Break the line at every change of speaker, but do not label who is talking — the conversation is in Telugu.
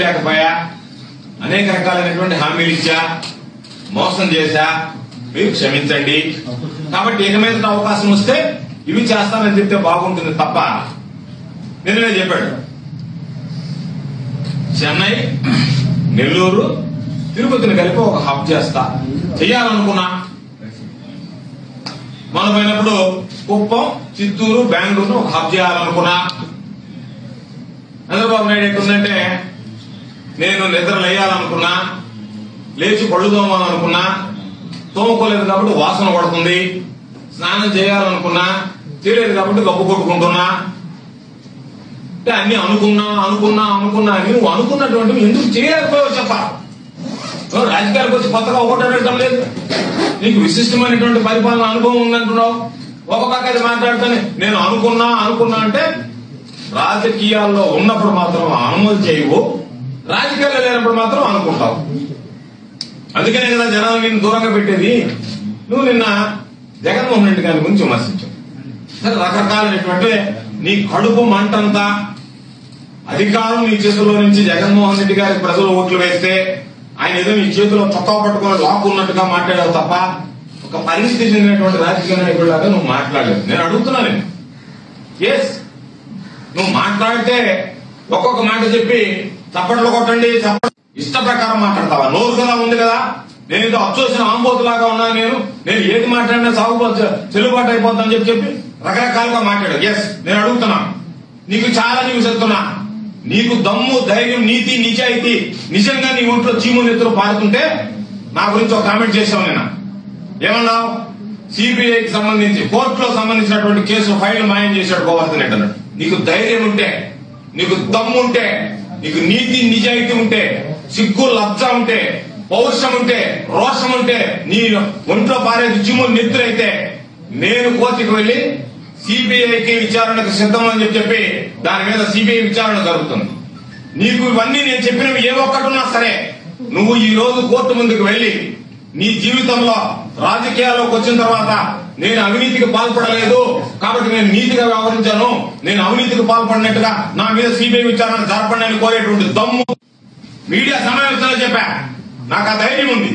లేకపోయా, అనేక రకాలైనటువంటి హామీలు ఇచ్చా, మోసం చేశా, మీరు క్షమించండి. కాబట్టి ఇక మీద అవకాశం వస్తే ఇవి చేస్తానని చెప్తే బాగుంటుంది తప్ప నిన్ననే చెప్పాడు చెన్నై, నెల్లూరు, తిరుపతిని కలిపి ఒక హబ్ చేస్తా చెయ్యాలనుకున్నా. మనం పోయినప్పుడు కుప్పం, చిత్తూరు, బెంగళూరు ఒక హబ్ చేయాలనుకున్నా. చంద్రబాబు నాయుడు ఎట్టుందంటే నేను నిద్ర లేయాలనుకున్నా, లేచి పళ్ళు తోమాలనుకున్నా, తోముకోలేదు కాబట్టి వాసన పడుతుంది, స్నానం చేయాలనుకున్నా చేయలేదు కాబట్టి గబ్బు కొట్టుకుంటున్నా. అంటే అన్ని అనుకున్నా అని నువ్వు అనుకున్నటువంటి ఎందుకు చేయలేకపోయావు చెప్పాలి. రాజకీయాలకు వచ్చి కొత్తగా ఒకటి అడగటం లేదు. నీకు విశిష్టమైనటువంటి పరిపాలన అనుభవం ఉందంటున్నావు. ఒక పక్క అది మాట్లాడుతూనే నేను అనుకున్నా అంటే రాజకీయాల్లో ఉన్నప్పుడు మాత్రం అమలు చేయవు, రాజకీయాల్లో లేనప్పుడు మాత్రం అనుకుంటావు. అందుకనే కదా జనాలు నిన్ను దూరంగా పెట్టేది. నువ్వు నిన్న జగన్మోహన్ రెడ్డి గారి గురించి విమర్శించావు. సరే, రకరకాలైనటువంటి నీ కడుపు మంటంతా అధికారం నీ చేతుల్లో నుంచి జగన్మోహన్ రెడ్డి గారికి ప్రజలు ఓట్లు వేస్తే ఆయన ఏదో నీ చేతిలో చొక్కా పట్టుకుని లాక్కున్నట్టుగా మాట్లాడావు తప్ప ఒక పరిస్థితి చెందినటువంటి రాజకీయ నాయకుడిలాగా నువ్వు మాట్లాడలేదు. నేను అడుగుతున్నాను, ఎస్ నువ్వు మాట్లాడితే ఒక్కొక్క మాట చెప్పి చప్పట్లు కొట్టండి, ఇష్ట ప్రకారం మాట్లాడతావా? నోరు కదా ఉంది కదా, నేను ఏదో అచ్చోసిన ఆంబోతులాగా ఉన్నా, నేను ఏది మాట్లాడినా చెల్లుబాటు అయిపోతుందని చెప్పి రకరకాలుగా మాట్లాడావు. ఎస్ నేను అడుగుతున్నా, నీకు చాలా న్యూస్ చెప్తున్నా. నీకు దమ్ము, ధైర్యం, నీతి, నిజాయితీ నిజంగా నీ ఒంట్లో చీము నెత్తులు పారుతుంటే నా గురించి ఒక కామెంట్ చేశావు. నిన్న ఏమన్నావు? సిబిఐకి సంబంధించి కోర్టులో సంబంధించినటువంటి కేసులు ఫైల్ మాయం చేశాడు గోవర్ధన్ రెడ్డి అన్నాడు. నీకు ధైర్యం ఉంటే, నీకు దమ్ము ఉంటే, నీకు నీతి నిజాయితీ ఉంటే, సిగ్గు లజ్జ ఉంటే, పౌరుషం ఉంటే, రోషం ఉంటే, నీ ఒంట్లో పారేది చీములు నెత్తులైతే నేను కోర్టుకు వెళ్లి సిబిఐకి విచారణకు సిద్ధం అని చెప్పి దాని మీద సిబిఐ విచారణ జరుగుతుంది. నీకు ఇవన్నీ నేను చెప్పినవి ఏ ఒక్కటున్నా సరే నువ్వు ఈ రోజు కోర్టు ముందుకు వెళ్లి నీ జీవితంలో రాజకీయాల్లోకి వచ్చిన తర్వాత నేను అవినీతికి పాల్పడలేదు కాబట్టి నేను నీతిగా వ్యవహరించాను, నేను అవినీతికి పాల్పడినట్టుగా నా మీద సిబిఐ విచారణ జరపండి అని కోరేటువంటి దమ్ము మీడియా సమావేశంలో చెప్పా. నాకు ఆ ధైర్యం ఉంది.